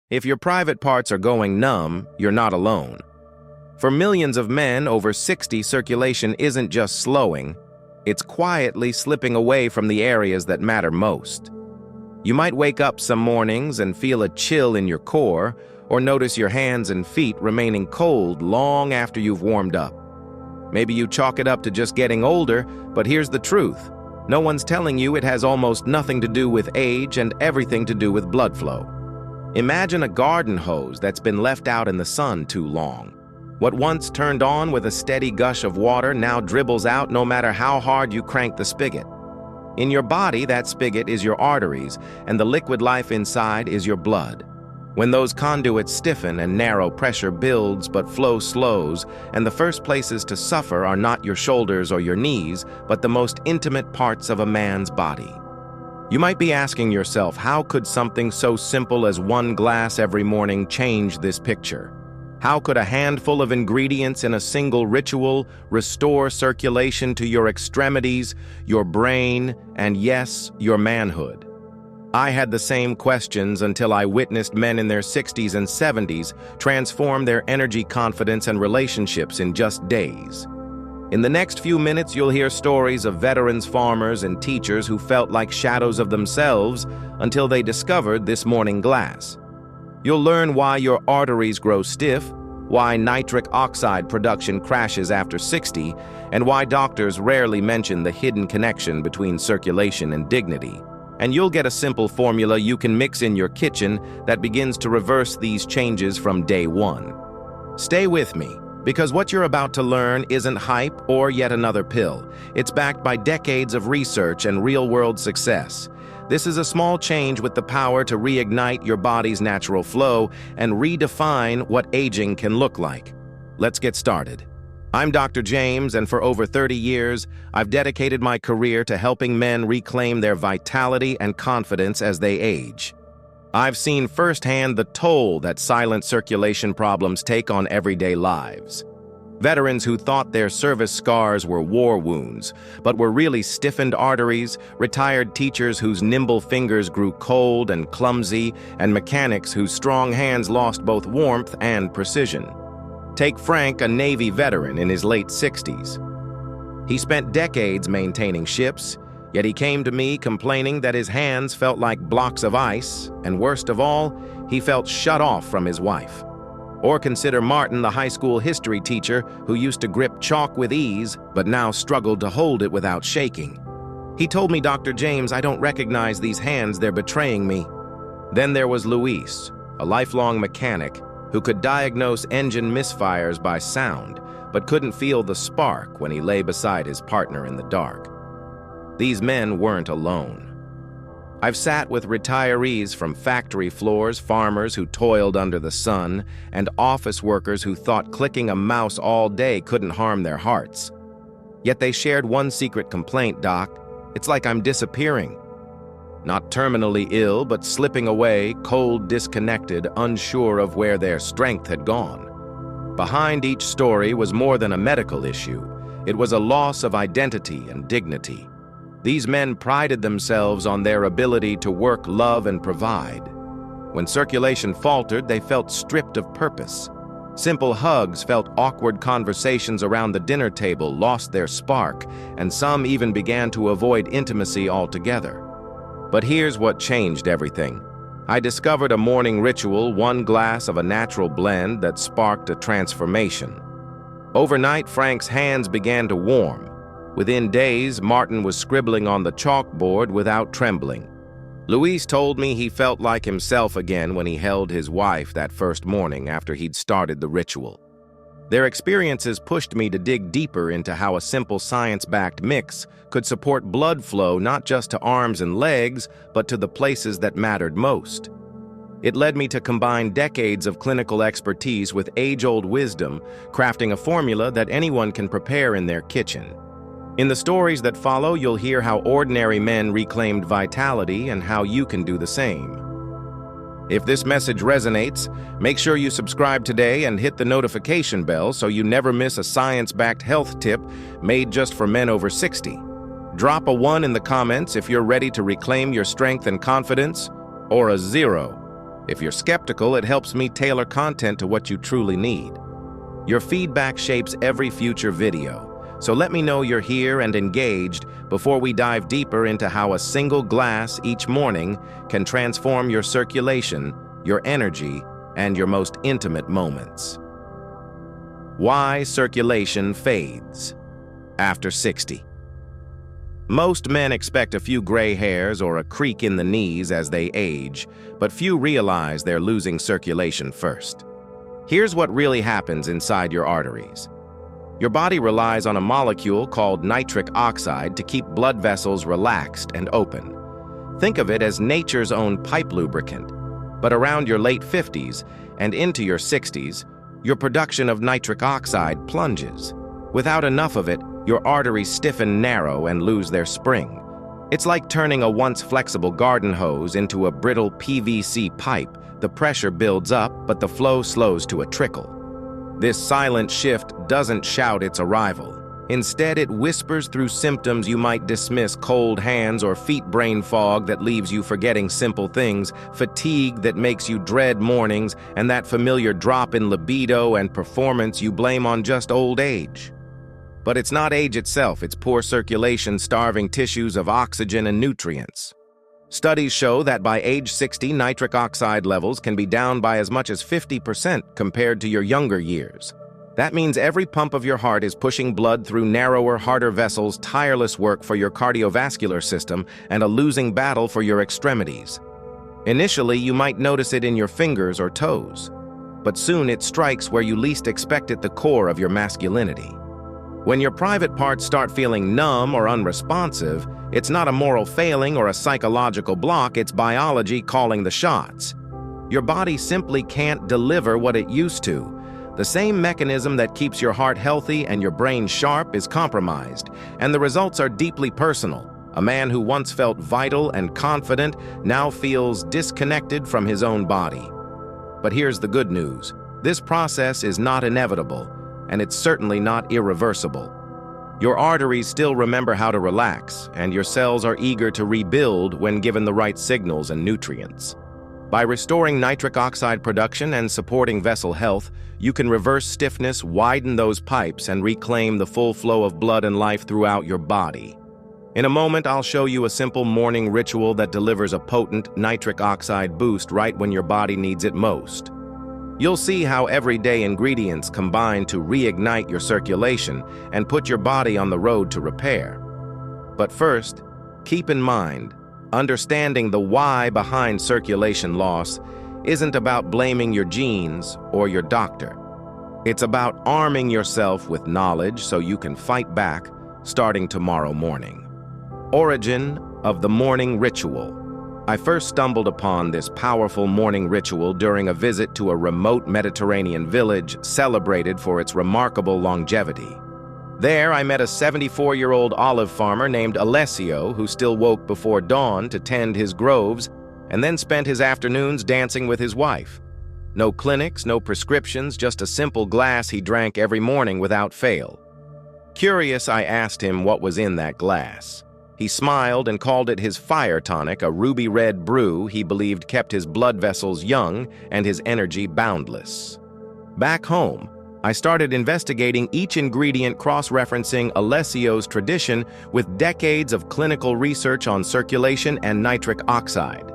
If your private parts are going numb, you're not alone. For millions of men over 60, circulation isn't just slowing, it's quietly slipping away from the areas that matter most. You might wake up some mornings and feel a chill in your core, or notice your hands and feet remaining cold long after you've warmed up. Maybe you chalk it up to just getting older, but here's the truth. No one's telling you it has almost nothing to do with age and everything to do with blood flow. Imagine a garden hose that's been left out in the sun too long. What once turned on with a steady gush of water now dribbles out no matter how hard you crank the spigot. In your body, that spigot is your arteries, and the liquid life inside is your blood. When those conduits stiffen and narrow, pressure builds but flow slows, and the first places to suffer are not your shoulders or your knees, but the most intimate parts of a man's body. You might be asking yourself, how could something so simple as one glass every morning change this picture? How could a handful of ingredients in a single ritual restore circulation to your extremities, your brain, and yes, your manhood? I had the same questions until I witnessed men in their 60s and 70s transform their energy, confidence, and relationships in just days. In the next few minutes, you'll hear stories of veterans, farmers, and teachers who felt like shadows of themselves until they discovered this morning glass. You'll learn why your arteries grow stiff, why nitric oxide production crashes after 60, and why doctors rarely mention the hidden connection between circulation and dignity. And you'll get a simple formula you can mix in your kitchen that begins to reverse these changes from day one. Stay with me, because what you're about to learn isn't hype or yet another pill. It's backed by decades of research and real-world success. This is a small change with the power to reignite your body's natural flow and redefine what aging can look like. Let's get started. I'm Dr. James, and for over 30 years, I've dedicated my career to helping men reclaim their vitality and confidence as they age. I've seen firsthand the toll that silent circulation problems take on everyday lives. Veterans who thought their service scars were war wounds, but were really stiffened arteries, retired teachers whose nimble fingers grew cold and clumsy, and mechanics whose strong hands lost both warmth and precision. Take Frank, a Navy veteran in his late 60s. He spent decades maintaining ships, yet he came to me complaining that his hands felt like blocks of ice, and worst of all, he felt shut off from his wife. Or consider Martin, the high school history teacher who used to grip chalk with ease, but now struggled to hold it without shaking. He told me, "Dr. James, I don't recognize these hands, they're betraying me." Then there was Luis, a lifelong mechanic who could diagnose engine misfires by sound, but couldn't feel the spark when he lay beside his partner in the dark. These men weren't alone. I've sat with retirees from factory floors, farmers who toiled under the sun, and office workers who thought clicking a mouse all day couldn't harm their hearts. Yet they shared one secret complaint, "Doc, it's like I'm disappearing." Not terminally ill, but slipping away, cold, disconnected, unsure of where their strength had gone. Behind each story was more than a medical issue. It was a loss of identity and dignity. These men prided themselves on their ability to work, love, and provide. When circulation faltered, they felt stripped of purpose. Simple hugs felt awkward, conversations around the dinner table lost their spark, and some even began to avoid intimacy altogether. But here's what changed everything. I discovered a morning ritual, one glass of a natural blend that sparked a transformation. Overnight, Frank's hands began to warm. Within days, Martin was scribbling on the chalkboard without trembling. Luis told me he felt like himself again when he held his wife that first morning after he'd started the ritual. Their experiences pushed me to dig deeper into how a simple science-backed mix could support blood flow not just to arms and legs, but to the places that mattered most. It led me to combine decades of clinical expertise with age-old wisdom, crafting a formula that anyone can prepare in their kitchen. In the stories that follow, you'll hear how ordinary men reclaimed vitality and how you can do the same. If this message resonates, make sure you subscribe today and hit the notification bell so you never miss a science-backed health tip made just for men over 60. Drop a 1 in the comments if you're ready to reclaim your strength and confidence, or a 0 If you're skeptical, it helps me tailor content to what you truly need. Your feedback shapes every future video, so let me know you're here and engaged before we dive deeper into how a single glass each morning can transform your circulation, your energy, and your most intimate moments. Why circulation fades after 60. Most men expect a few gray hairs or a creak in the knees as they age, but few realize they're losing circulation first. Here's what really happens inside your arteries. Your body relies on a molecule called nitric oxide to keep blood vessels relaxed and open. Think of it as nature's own pipe lubricant. But around your late 50s and into your 60s, your production of nitric oxide plunges. Without enough of it, your arteries stiffen narrow and lose their spring. It's like turning a once flexible garden hose into a brittle PVC pipe. The pressure builds up, but the flow slows to a trickle. This silent shift doesn't shout its arrival. Instead, it whispers through symptoms you might dismiss: cold hands or feet brain fog that leaves you forgetting simple things, fatigue that makes you dread mornings, and that familiar drop in libido and performance you blame on just old age. But it's not age itself, it's poor circulation starving tissues of oxygen and nutrients. Studies show that by age 60, nitric oxide levels can be down by as much as 50% compared to your younger years. That means every pump of your heart is pushing blood through narrower, harder vessels, tireless work for your cardiovascular system, and a losing battle for your extremities. Initially, you might notice it in your fingers or toes, but soon it strikes where you least expect it, the core of your masculinity. When your private parts start feeling numb or unresponsive, it's not a moral failing or a psychological block, it's biology calling the shots. Your body simply can't deliver what it used to. The same mechanism that keeps your heart healthy and your brain sharp is compromised, and the results are deeply personal. A man who once felt vital and confident now feels disconnected from his own body. But here's the good news. This process is not inevitable, and it's certainly not irreversible. Your arteries still remember how to relax, and your cells are eager to rebuild when given the right signals and nutrients. By restoring nitric oxide production and supporting vessel health, you can reverse stiffness, widen those pipes, and reclaim the full flow of blood and life throughout your body. In a moment, I'll show you a simple morning ritual that delivers a potent nitric oxide boost right when your body needs it most. You'll see how everyday ingredients combine to reignite your circulation and put your body on the road to repair. But first, keep in mind, understanding the why behind circulation loss isn't about blaming your genes or your doctor. It's about arming yourself with knowledge so you can fight back starting tomorrow morning. Origin of the morning ritual. I first stumbled upon this powerful morning ritual during a visit to a remote Mediterranean village celebrated for its remarkable longevity. There, I met a 74-year-old olive farmer named Alessio who still woke before dawn to tend his groves and then spent his afternoons dancing with his wife. No clinics, no prescriptions, just a simple glass he drank every morning without fail. Curious, I asked him what was in that glass. He smiled and called it his fire tonic, a ruby-red brew he believed kept his blood vessels young and his energy boundless. Back home, I started investigating each ingredient, cross-referencing Alessio's tradition with decades of clinical research on circulation and nitric oxide.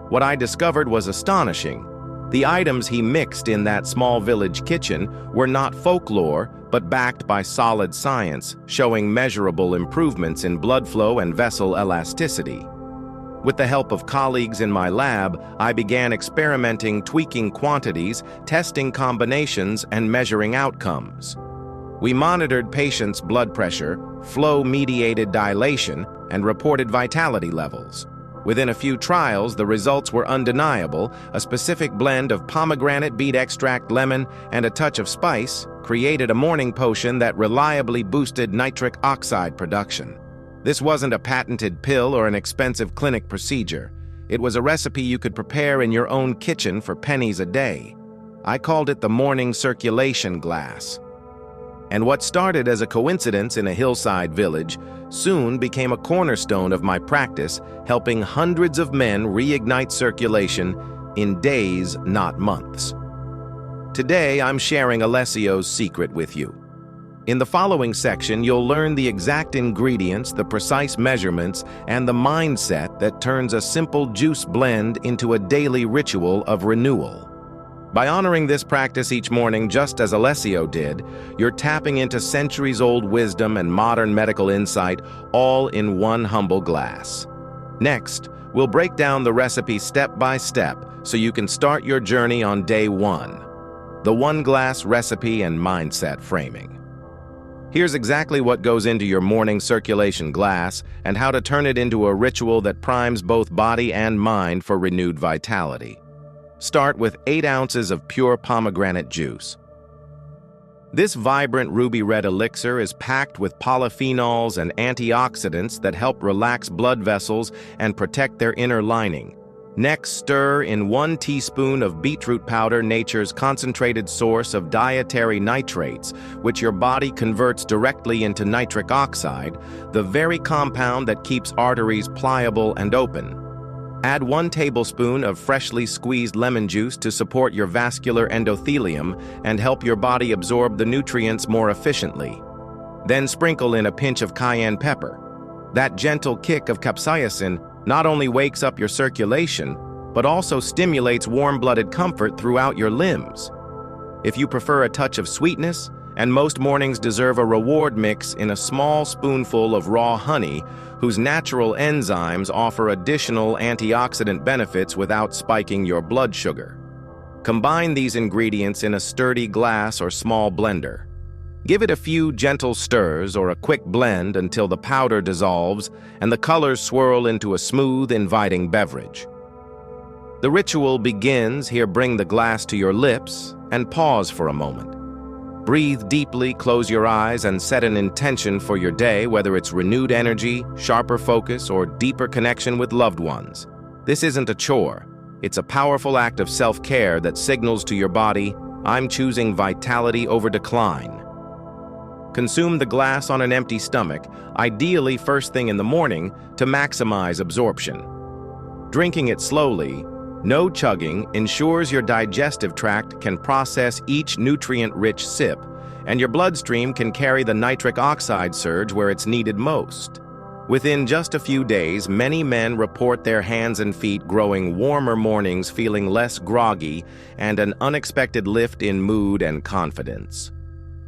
What I discovered was astonishing. The items he mixed in that small village kitchen were not folklore, but backed by solid science, showing measurable improvements in blood flow and vessel elasticity. With the help of colleagues in my lab, I began experimenting, tweaking quantities, testing combinations, and measuring outcomes. We monitored patients' blood pressure, flow-mediated dilation, and reported vitality levels. Within a few trials, the results were undeniable. A specific blend of pomegranate, beet extract, lemon, and a touch of spice created a morning potion that reliably boosted nitric oxide production. This wasn't a patented pill or an expensive clinic procedure. It was a recipe you could prepare in your own kitchen for pennies a day. I called it the morning circulation glass. And what started as a coincidence in a hillside village soon became a cornerstone of my practice, helping hundreds of men reignite circulation, in days, not months. Today, I'm sharing Alessio's secret with you. In the following section, you'll learn the exact ingredients, the precise measurements, and the mindset that turns a simple juice blend into a daily ritual of renewal. By honoring this practice each morning just as Alessio did, you're tapping into centuries-old wisdom and modern medical insight all in one humble glass. Next, we'll break down the recipe step by step so you can start your journey on day 1. The one-glass recipe and mindset framing. Here's exactly what goes into your morning circulation glass and how to turn it into a ritual that primes both body and mind for renewed vitality. Start with 8 ounces of pure pomegranate juice. This vibrant ruby red elixir is packed with polyphenols and antioxidants that help relax blood vessels and protect their inner lining. Next, stir in 1 teaspoon of beetroot powder, nature's concentrated source of dietary nitrates, which your body converts directly into nitric oxide, the very compound that keeps arteries pliable and open. Add 1 tablespoon of freshly squeezed lemon juice to support your vascular endothelium and help your body absorb the nutrients more efficiently. Then sprinkle in a pinch of cayenne pepper. That gentle kick of capsaicin not only wakes up your circulation, but also stimulates warm-blooded comfort throughout your limbs. If you prefer a touch of sweetness, and most mornings deserve a reward, mix in a small spoonful of raw honey, whose natural enzymes offer additional antioxidant benefits without spiking your blood sugar. Combine these ingredients in a sturdy glass or small blender. Give it a few gentle stirs or a quick blend until the powder dissolves and the colors swirl into a smooth, inviting beverage. The ritual begins here. Bring the glass to your lips and pause for a moment. Breathe deeply, close your eyes, and set an intention for your day, whether it's renewed energy, sharper focus, or deeper connection with loved ones. This isn't a chore. It's a powerful act of self-care that signals to your body, I'm choosing vitality over decline. Consume the glass on an empty stomach, ideally first thing in the morning, to maximize absorption. Drinking it slowly, no chugging, ensures your digestive tract can process each nutrient-rich sip, and your bloodstream can carry the nitric oxide surge where it's needed most. Within just a few days, many men report their hands and feet growing warmer, mornings feeling less groggy, and an unexpected lift in mood and confidence.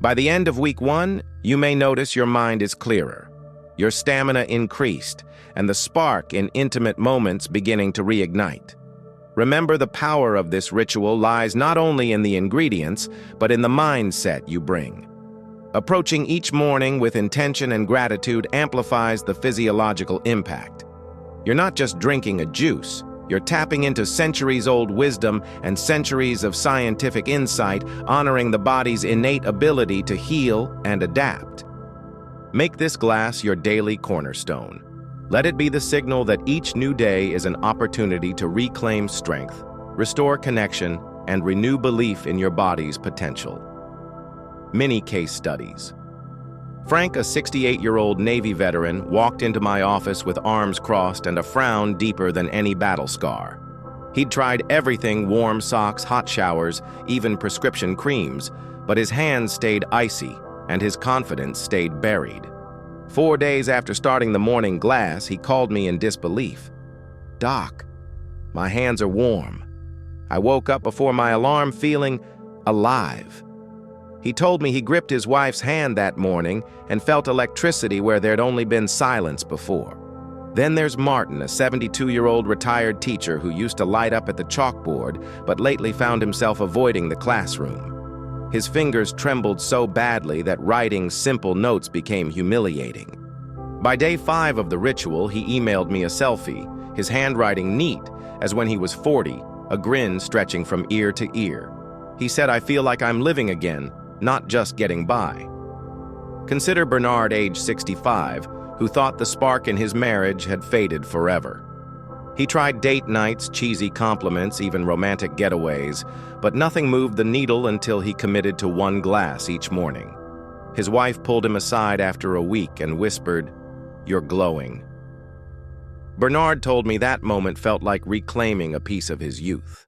By the end of week 1, you may notice your mind is clearer, your stamina increased, and the spark in intimate moments beginning to reignite. Remember, the power of this ritual lies not only in the ingredients, but in the mindset you bring. Approaching each morning with intention and gratitude amplifies the physiological impact. You're not just drinking a juice, you're tapping into centuries-old wisdom and centuries of scientific insight, honoring the body's innate ability to heal and adapt. Make this glass your daily cornerstone. Let it be the signal that each new day is an opportunity to reclaim strength, restore connection, and renew belief in your body's potential. Mini case studies. Frank, a 68-year-old Navy veteran, walked into my office with arms crossed and a frown deeper than any battle scar. He'd tried everything: warm socks, hot showers, even prescription creams, but his hands stayed icy and his confidence stayed buried. 4 days after starting the morning glass, he called me in disbelief. "Doc, my hands are warm. I woke up before my alarm feeling alive." He told me he gripped his wife's hand that morning and felt electricity where there'd only been silence before. Then there's Martin, a 72-year-old retired teacher who used to light up at the chalkboard, but lately found himself avoiding the classroom. His fingers trembled so badly that writing simple notes became humiliating. By day 5 of the ritual, he emailed me a selfie, his handwriting neat as when he was 40, a grin stretching from ear to ear. He said, "I feel like I'm living again, not just getting by." Consider Bernard, age 65, who thought the spark in his marriage had faded forever. He tried date nights, cheesy compliments, even romantic getaways, but nothing moved the needle until he committed to 1 glass each morning. His wife pulled him aside after a week and whispered, "You're glowing." Bernard told me that moment felt like reclaiming a piece of his youth.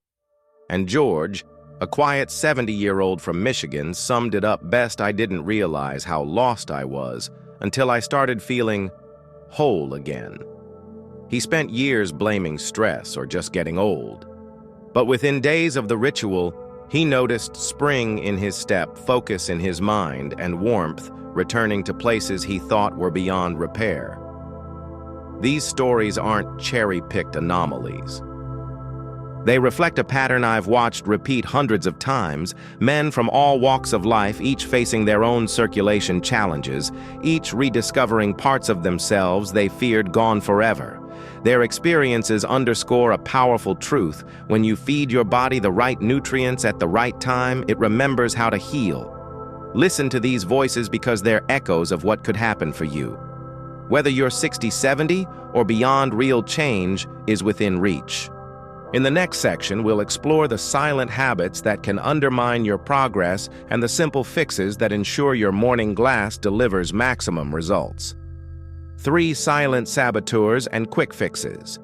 And George, a quiet 70-year-old from Michigan, summed it up best. I didn't realize how lost I was until I started feeling whole again. He spent years blaming stress or just getting old. But within days of the ritual, he noticed spring in his step, focus in his mind, and warmth returning to places he thought were beyond repair. These stories aren't cherry-picked anomalies. They reflect a pattern I've watched repeat hundreds of times, men from all walks of life, each facing their own circulation challenges, each rediscovering parts of themselves they feared gone forever. Their experiences underscore a powerful truth: when you feed your body the right nutrients at the right time, it remembers how to heal. Listen to these voices because they're echoes of what could happen for you. Whether you're 60, 70, or beyond, real change is within reach. In the next section, we'll explore the silent habits that can undermine your progress and the simple fixes that ensure your morning glass delivers maximum results. 3 silent saboteurs and quick fixes.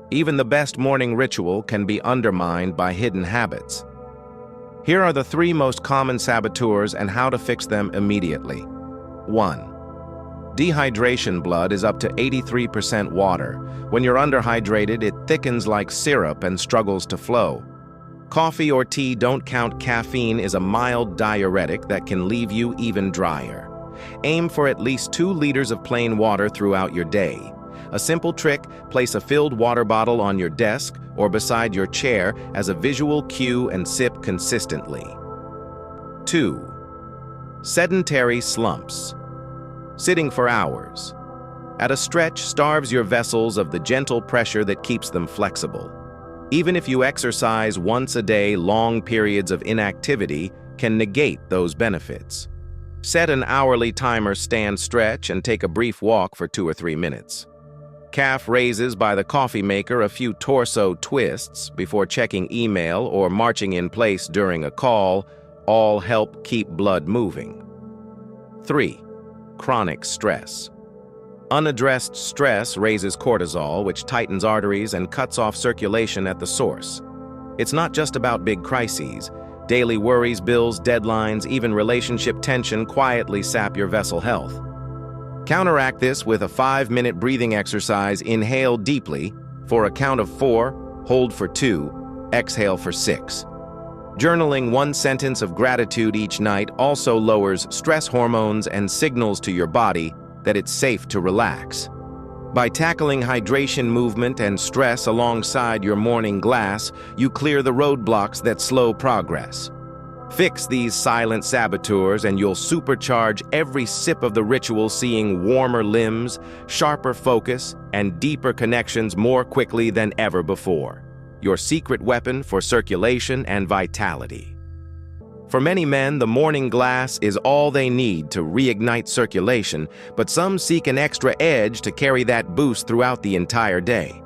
Even the best morning ritual can be undermined by hidden habits. Here are the 3 most common saboteurs and how to fix them immediately. 1. Dehydration. Blood is up to 83% water. When you're underhydrated, it thickens like syrup and struggles to flow. Coffee or tea don't count. Caffeine is a mild diuretic that can leave you even drier. Aim for at least 2 liters of plain water throughout your day. A simple trick: place a filled water bottle on your desk or beside your chair as a visual cue and sip consistently. 2. Sedentary slumps. Sitting for hours at a stretch starves your vessels of the gentle pressure that keeps them flexible. Even if you exercise once a day, long periods of inactivity can negate those benefits. Set an hourly timer, stand, stretch, and take a brief walk for 2 or 3 minutes. Calf raises by the coffee maker, a few torso twists before checking email or marching in place during a call, all help keep blood moving. 3. Chronic stress. Unaddressed stress raises cortisol, which tightens arteries and cuts off circulation at the source. It's not just about big crises. Daily worries, bills, deadlines, even relationship tension quietly sap your vessel health. Counteract this with a 5-minute breathing exercise. Inhale deeply for a count of 4, hold for 2, exhale for 6. Journaling 1 sentence of gratitude each night also lowers stress hormones and signals to your body that it's safe to relax. By tackling hydration, movement, and stress alongside your morning glass, you clear the roadblocks that slow progress. Fix these silent saboteurs and you'll supercharge every sip of the ritual, seeing warmer limbs, sharper focus, and deeper connections more quickly than ever before. Your secret weapon for circulation and vitality. For many men, the morning glass is all they need to reignite circulation, but some seek an extra edge to carry that boost throughout the entire day.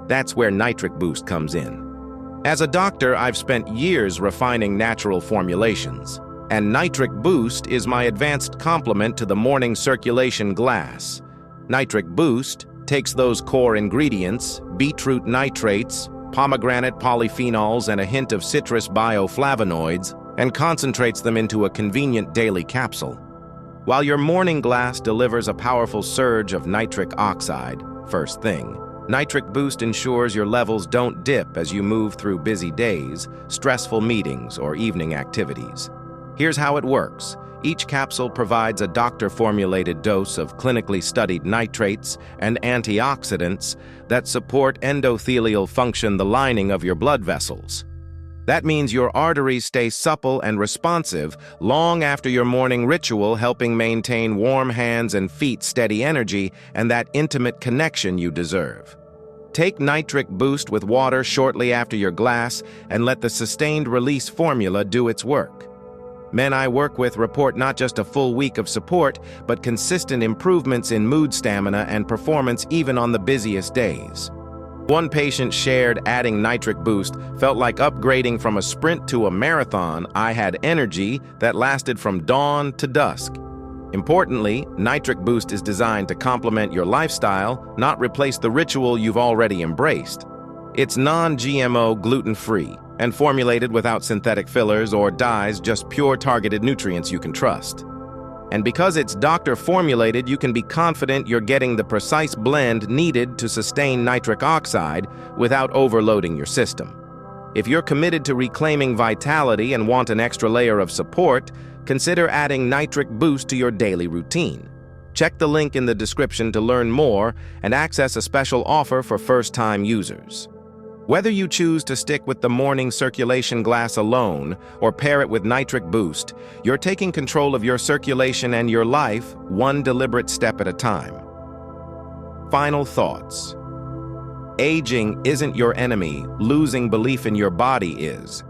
That's where Nitric Boost comes in. As a doctor, I've spent years refining natural formulations, and Nitric Boost is my advanced complement to the morning circulation glass. Nitric Boost takes those core ingredients, beetroot nitrates, pomegranate polyphenols, and a hint of citrus bioflavonoids, and concentrates them into a convenient daily capsule. While your morning glass delivers a powerful surge of nitric oxide first thing, Nitric Boost ensures your levels don't dip as you move through busy days, stressful meetings, or evening activities. Here's how it works. Each capsule provides a doctor-formulated dose of clinically studied nitrates and antioxidants that support endothelial function, the lining of your blood vessels. That means your arteries stay supple and responsive long after your morning ritual, helping maintain warm hands and feet, steady energy, and that intimate connection you deserve. Take Nitric Boost with water shortly after your glass and let the sustained release formula do its work. Men I work with report not just a full week of support, but consistent improvements in mood, stamina, and performance even on the busiest days. One patient shared, adding Nitric Boost felt like upgrading from a sprint to a marathon. I had energy that lasted from dawn to dusk. Importantly, Nitric Boost is designed to complement your lifestyle, not replace the ritual you've already embraced. It's non-GMO, gluten-free, and formulated without synthetic fillers or dyes, just pure targeted nutrients you can trust. And because it's doctor-formulated, you can be confident you're getting the precise blend needed to sustain nitric oxide without overloading your system. If you're committed to reclaiming vitality and want an extra layer of support, consider adding Nitric Boost to your daily routine. Check the link in the description to learn more and access a special offer for first-time users. Whether you choose to stick with the morning circulation glass alone or pair it with Nitric Boost, you're taking control of your circulation and your life one deliberate step at a time. Final thoughts. Aging isn't your enemy, losing belief in your body is.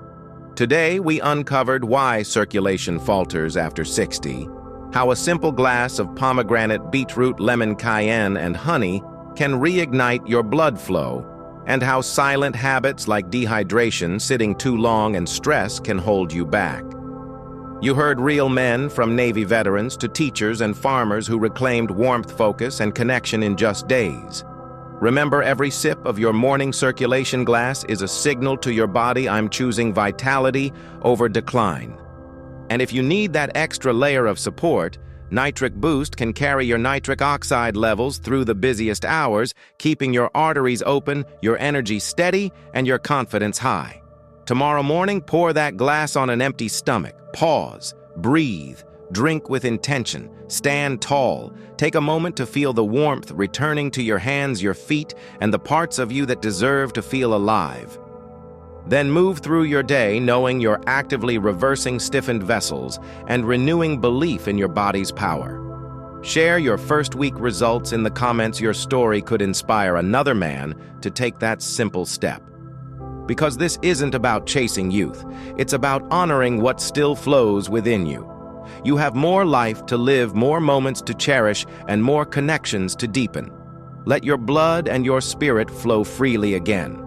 Today, we uncovered why circulation falters after 60, how a simple glass of pomegranate, beetroot, lemon, cayenne, and honey can reignite your blood flow, and how silent habits like dehydration, sitting too long, and stress can hold you back. You heard real men, from Navy veterans to teachers and farmers, who reclaimed warmth, focus, and connection in just days. Remember, every sip of your morning circulation glass is a signal to your body, I'm choosing vitality over decline. And if you need that extra layer of support, Nitric Boost can carry your nitric oxide levels through the busiest hours, keeping your arteries open, your energy steady, and your confidence high. Tomorrow morning, pour that glass on an empty stomach. Pause, breathe, drink with intention, stand tall. Take a moment to feel the warmth returning to your hands, your feet, and the parts of you that deserve to feel alive. Then move through your day knowing you're actively reversing stiffened vessels and renewing belief in your body's power. Share your first week results in the comments. Your story could inspire another man to take that simple step. Because this isn't about chasing youth, it's about honoring what still flows within you. You have more life to live, more moments to cherish, and more connections to deepen. Let your blood and your spirit flow freely again.